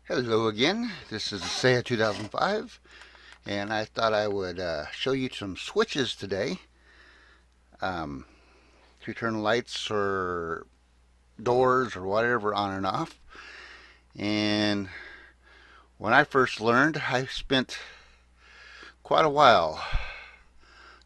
Hello again, this is Saya 2005, and I thought I would show you some switches today um, to turn lights or doors or whatever on and off. And when I first learned, I spent quite a while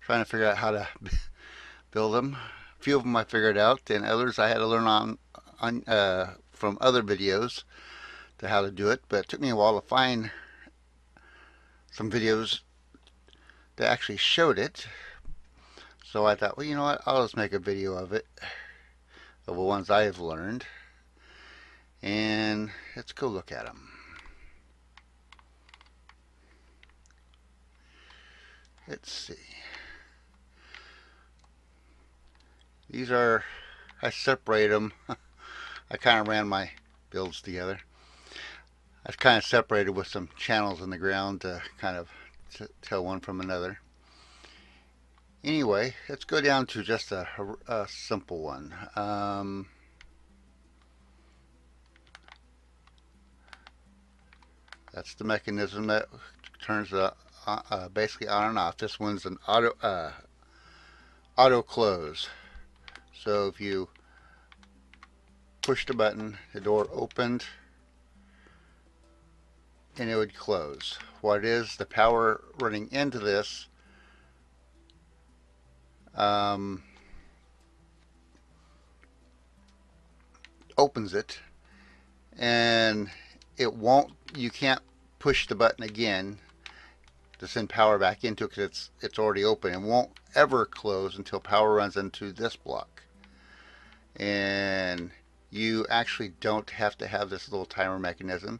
trying to figure out how to build them. A few of them I figured out, and others I had to learn on from other videos to how to do it. But it took me a while to find some videos that actually showed it. So I thought, well, you know what? I'll just make a video of it, of the ones I have learned, and let's go look at them. Let's see. These are, I separate them. I kind of ran my builds together. I kind of separated with some channels in the ground to kind of tell one from another. Anyway, let's go down to just a simple one. That's the mechanism that turns basically on and off. This one's an auto close. So if you push the button, the door opened and it would close. What it is, the power running into this opens it, and it won't, you can't push the button again to send power back into it because it's already open. It won't ever close until power runs into this block. And you actually don't have to have this little timer mechanism.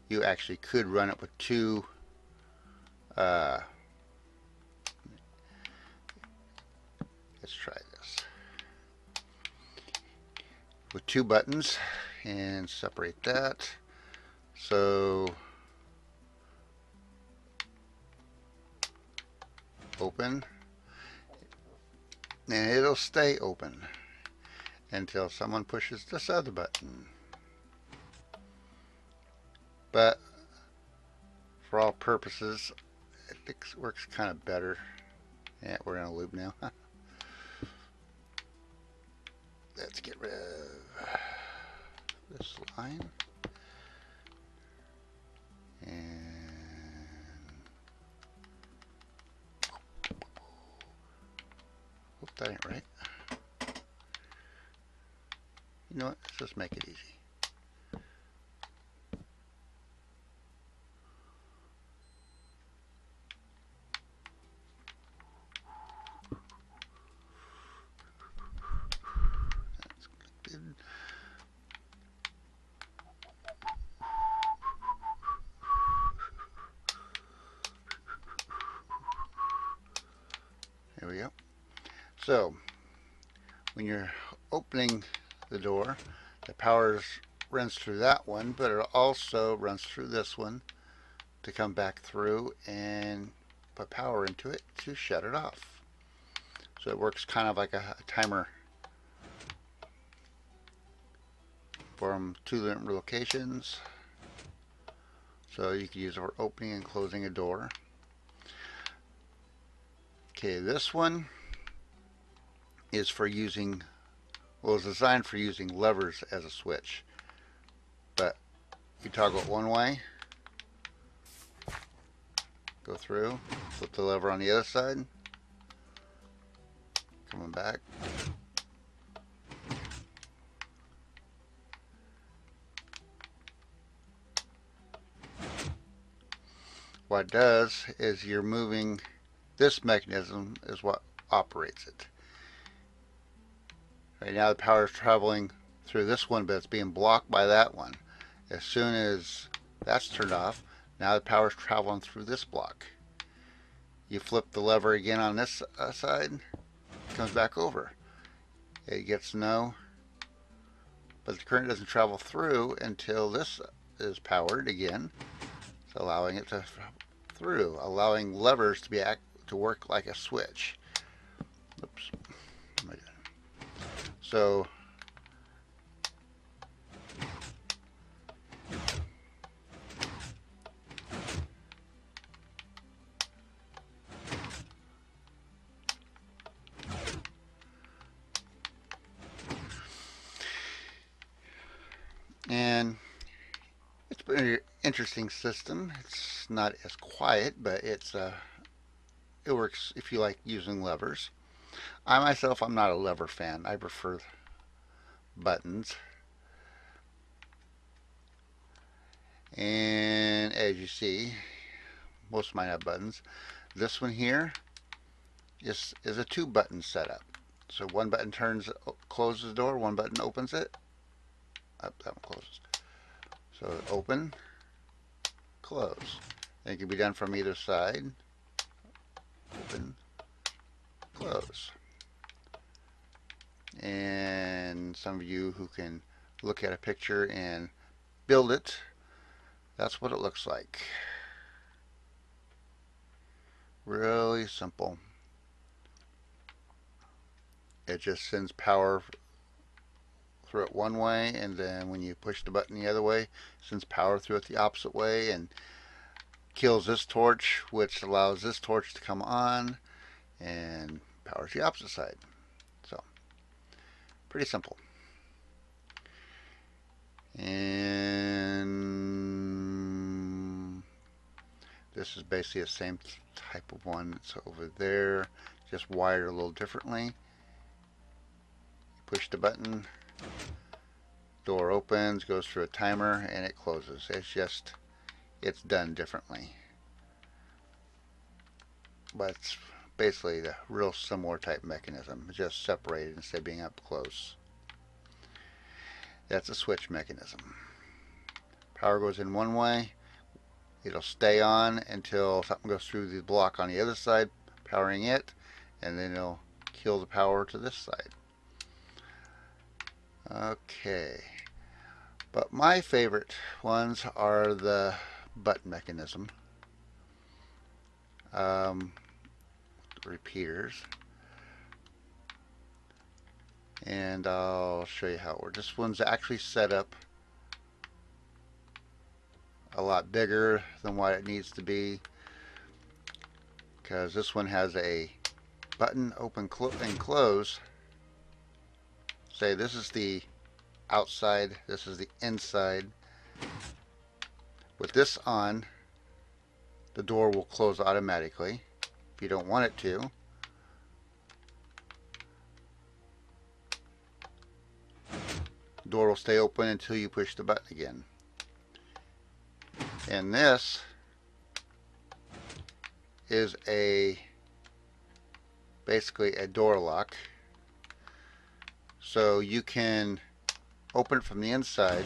You actually could run it with two let's try this with two buttons and separate that. So open, and it'll stay open until someone pushes this other button. But for all purposes, it works kind of better. Yeah, we're in a loop now. Let's get rid of this line. And hope that ain't right. You know what? Let's just make it easy. That's good. There we go. So when you're opening the door, the power runs through that one, but it also runs through this one to come back through and put power into it to shut it off. So it works kind of like a timer from two different locations. So you can use it for opening and closing a door. Okay, this one is for using, well, it's designed for using levers as a switch. But you toggle it one way, go through, flip the lever on the other side, coming back. What it does is you're moving, this mechanism is what operates it. Right now the power is traveling through this one, but it's being blocked by that one. As soon as that's turned off, now the power is traveling through this block. You flip the lever again on this side, it comes back over. It gets no, but the current doesn't travel through until this is powered again, so allowing it to through, allowing levers to work like a switch. Oops. So And it's been an interesting system. It's not as quiet, but it works if you like using levers. I myself, I'm not a lever fan. I prefer buttons. And as you see, most of mine have buttons. This one here is a two button setup. So one button closes the door, one button opens it. Up, that one closes. So open, close. And it can be done from either side. Open, close. And some of you who can look at a picture and build it, that's what it looks like. Really simple. It just sends power through it one way, and then when you push the button the other way, it sends power through it the opposite way and kills this torch, which allows this torch to come on and powers the opposite side. So pretty simple. And this is basically the same type of one that's over there, just wired a little differently. Push the button, door opens, goes through a timer, and it closes. It's done differently. But it's basically the real similar type mechanism, just separated instead of being up close. That's a switch mechanism. Power goes in one way, it'll stay on until something goes through the block on the other side, powering it, and then it'll kill the power to this side. Okay, but my favorite ones are the button mechanism. Repeaters. And I'll show you how it works. This one's actually set up a lot bigger than what it needs to be, because this one has a button open and close. Say this is the outside, this is the inside. With this on, the door will close automatically if you don't want it to. The door will stay open until you push the button again. And this is basically a door lock. So you can open it from the inside,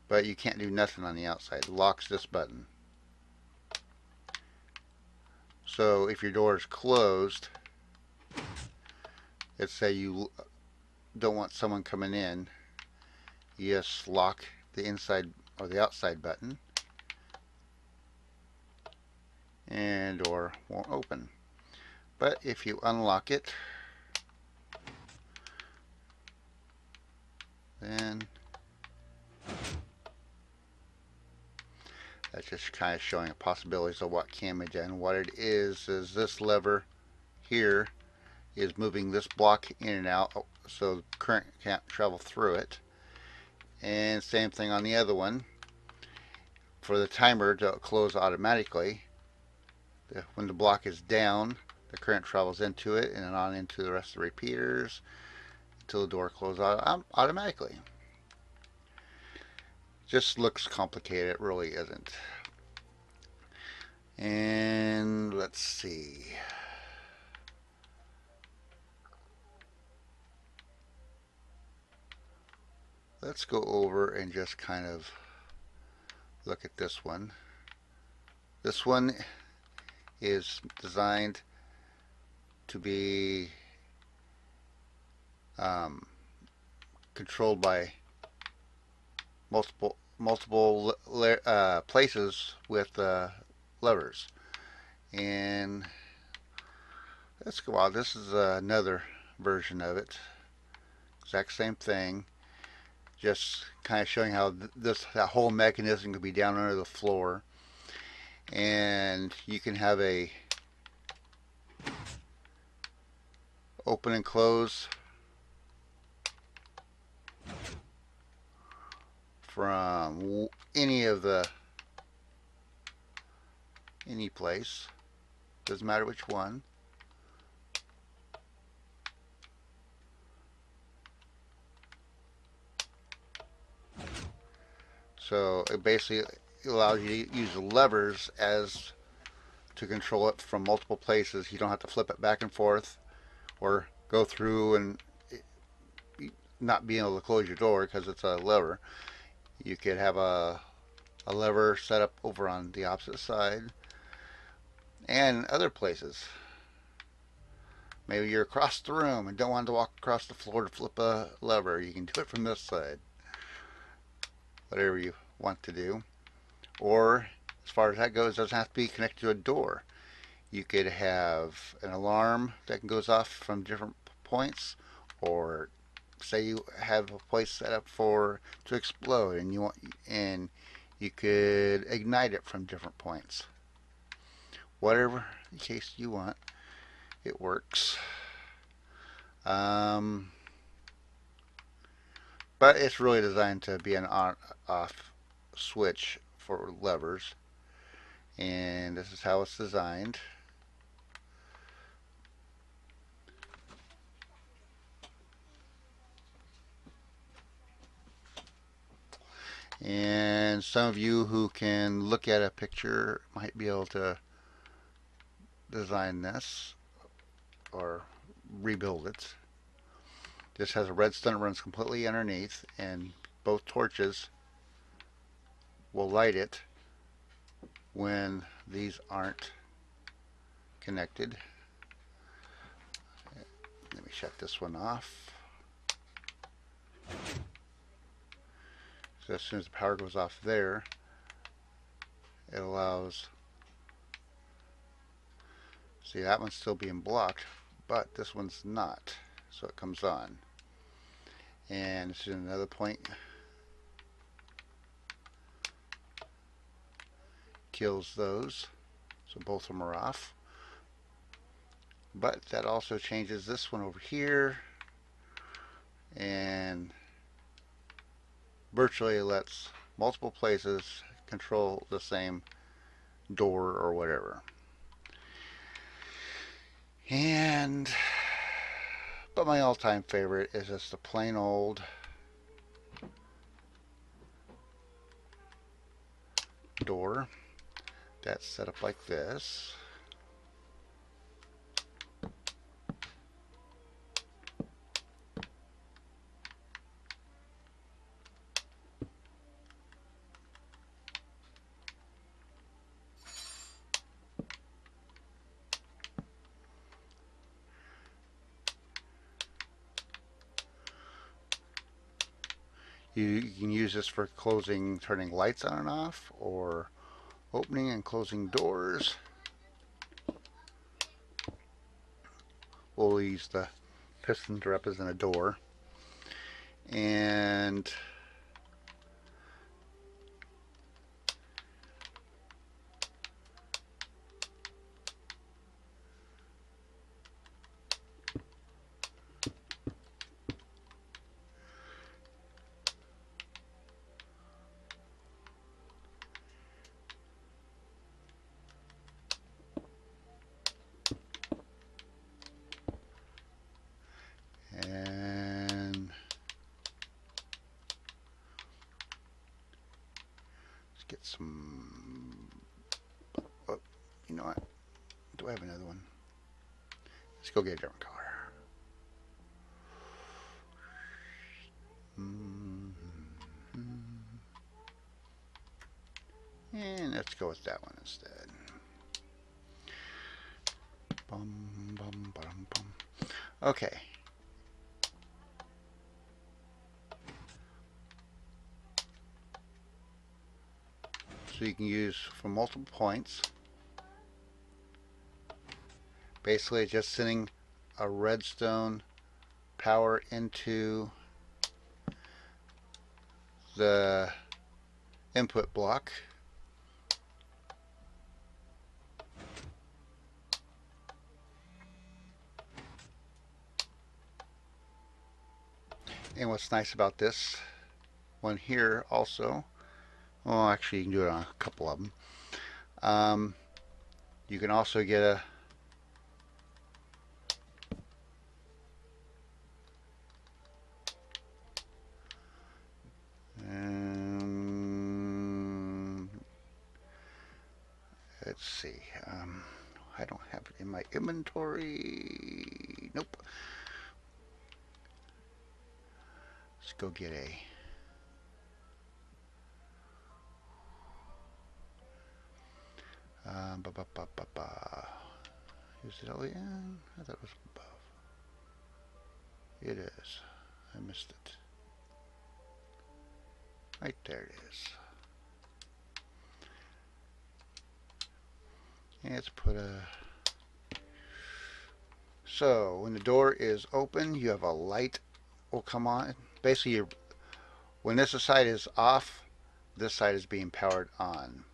but you can't do nothing on the outside. It locks this button. So if your door is closed, let's say you don't want someone coming in, you just lock the inside or the outside button, and the door won't open. But if you unlock it, then that's just kind of showing possibilities of what can be done. What it is this lever here is moving this block in and out so current can't travel through it. And same thing on the other one. For the timer to close automatically, when the block is down, the current travels into it and then on into the rest of the repeaters until the door closes automatically. Just looks complicated. It really isn't. And let's see. Let's go over and just kind of look at this one. This one is designed to be controlled by multiple places with levers. And let's go out. This is another version of it. Exact same thing. Just kind of showing how that whole mechanism could be down under the floor. And you can have a open and close from any place. Doesn't matter which one. So it basically allows you to use the levers as to control it from multiple places. You don't have to flip it back and forth or go through and not being able to close your door because it's a lever. You could have a lever set up over on the opposite side and other places. Maybe you're across the room and don't want to walk across the floor to flip a lever. You can do it from this side. Whatever you want to do. Or, as far as that goes, it doesn't have to be connected to a door. You could have an alarm that goes off from different points, or say you have a place set up to explode, and you could ignite it from different points. Whatever the case you want, it works. But it's really designed to be an on-off switch for levers, and this is how it's designed. And some of you who can look at a picture might be able to design this or rebuild it. This has a redstone that runs completely underneath, and both torches will light it when these aren't connected. Let me shut this one off. So as soon as the power goes off there, it allows, see, that one's still being blocked, but this one's not, so it comes on. And this is another point, kills those, so both of them are off. But that also changes this one over here, and virtually lets multiple places control the same door or whatever. But my all-time favorite is just the plain old door that's set up like this. You can use this for closing, turning lights on and off, or opening and closing doors. We'll use the piston to represent a door. And let's get some, oh, you know what, do I have another one? Let's go get a different color. And let's go with that one instead. Bum, bum, bum, bum. Okay. So you can use from multiple points. Basically just sending a redstone power into the input block. And what's nice about this one here also, well, actually you can do it on a couple of them. You can also get a let's see. I don't have it in my inventory. Nope. Let's go get a. Ba, ba, ba, ba, ba. Is it LEN? I thought it was above. It is. I missed it. Right there it is. And let's put a. So when the door is open, you have a light will come on. Basically, when this side is off, this side is being powered on.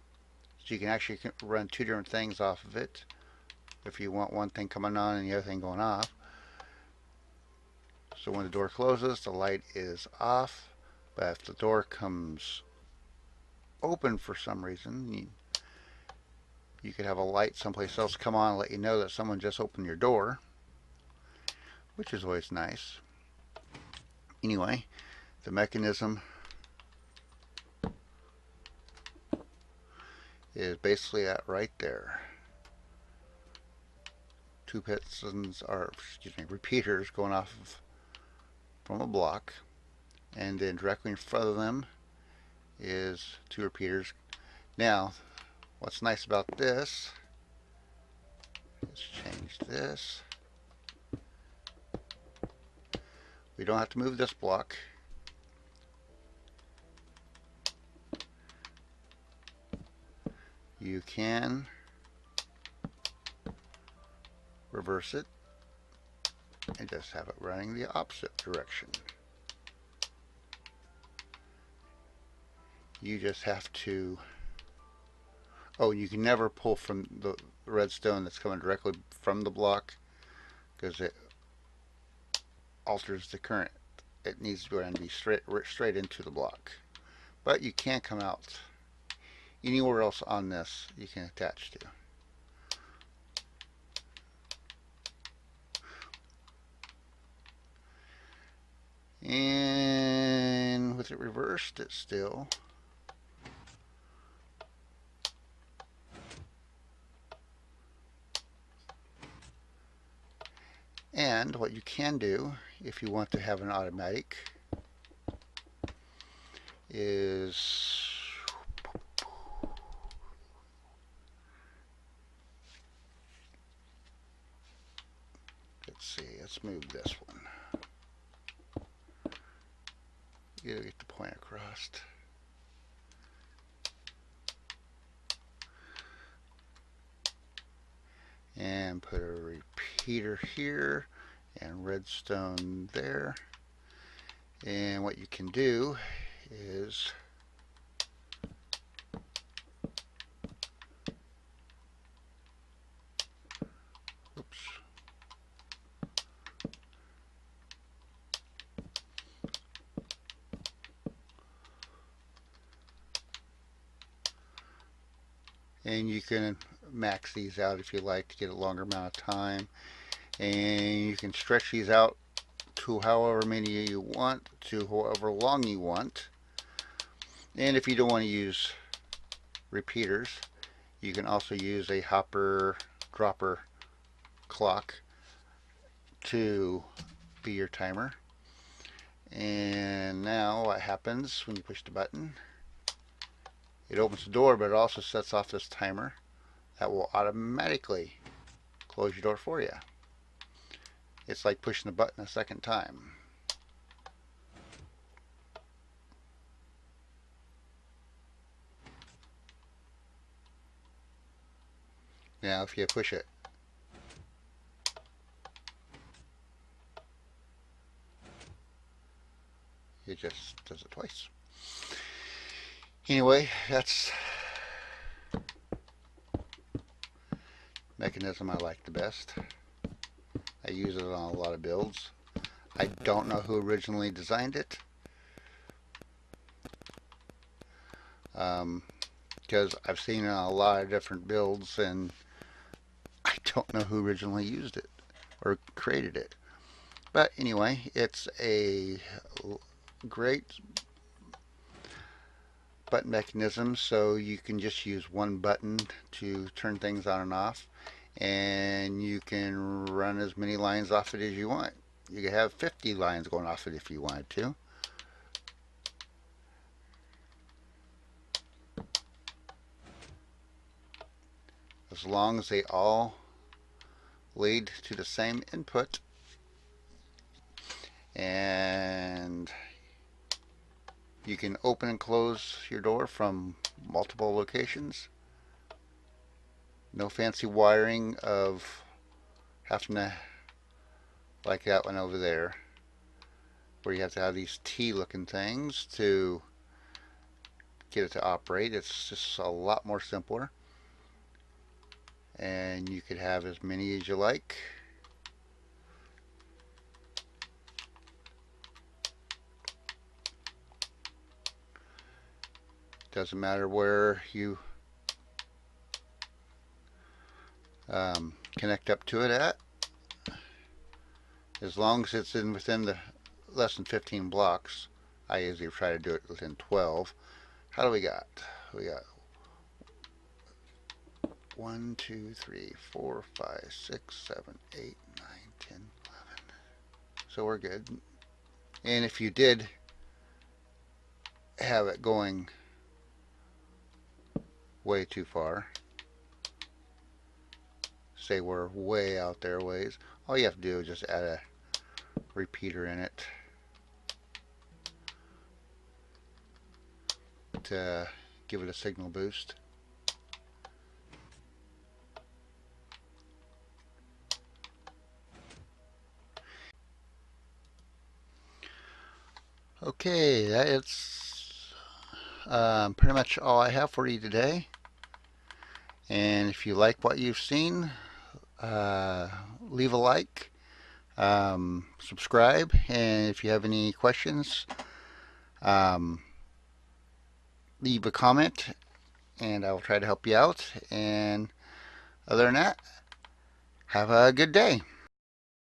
So you can actually run two different things off of it. If you want one thing coming on and the other thing going off. So when the door closes, the light is off. But if the door comes open for some reason, you could have a light someplace else come on and let you know that someone just opened your door, which is always nice. Anyway, the mechanism is basically that right there. Two pistons, or excuse me, repeaters going off from a block, and then directly in front of them is two repeaters. Now, what's nice about this, let's change this. We don't have to move this block. You can reverse it and just have it running the opposite direction. You just have to, oh, you can never pull from the redstone that's coming directly from the block because it alters the current. It needs to go and be straight into the block. But you can come out anywhere else on this you can attach to. And with it reversed, it's still and what you can do if you want to have an automatic is let's see, let's move this one. You gotta get the point across. And put a repeater here and redstone there. And what you can do is oops. And you can max these out if you like to get a longer amount of time, and you can stretch these out to however many you want, to however long you want. And if you don't want to use repeaters, you can also use a hopper dropper clock to be your timer. And now what happens when you push the button, it opens the door, but it also sets off this timer that will automatically close your door for you. It's like pushing the button a second time. Now if you push it, it just does it twice. Anyway, that's mechanism I like the best. I use it on a lot of builds. I don't know who originally designed it, because I've seen a lot of different builds and I don't know who originally used it or created it. But anyway, it's a great button mechanism, so you can just use one button to turn things on and off, and you can run as many lines off it as you want. You could have 50 lines going off it if you wanted to. As long as they all lead to the same input, and you can open and close your door from multiple locations. No fancy wiring of having to, like that one over there, where you have to have these T looking things to get it to operate. It's just a lot more simpler, and you could have as many as you like. Doesn't matter where you connect up to it at, as long as it's in within the less than 15 blocks. I usually try to do it within 12. How do we got? We got 1, 2, 3, 4, 5, 6, 7, 8, 9, 10, 11. So we're good. And if you did have it going way too far, say we're way out there ways, all you have to do is just add a repeater in it to give it a signal boost. Okay, that's pretty much all I have for you today. And if you like what you've seen, leave a like, subscribe, and if you have any questions, leave a comment, and I will try to help you out. And other than that, have a good day.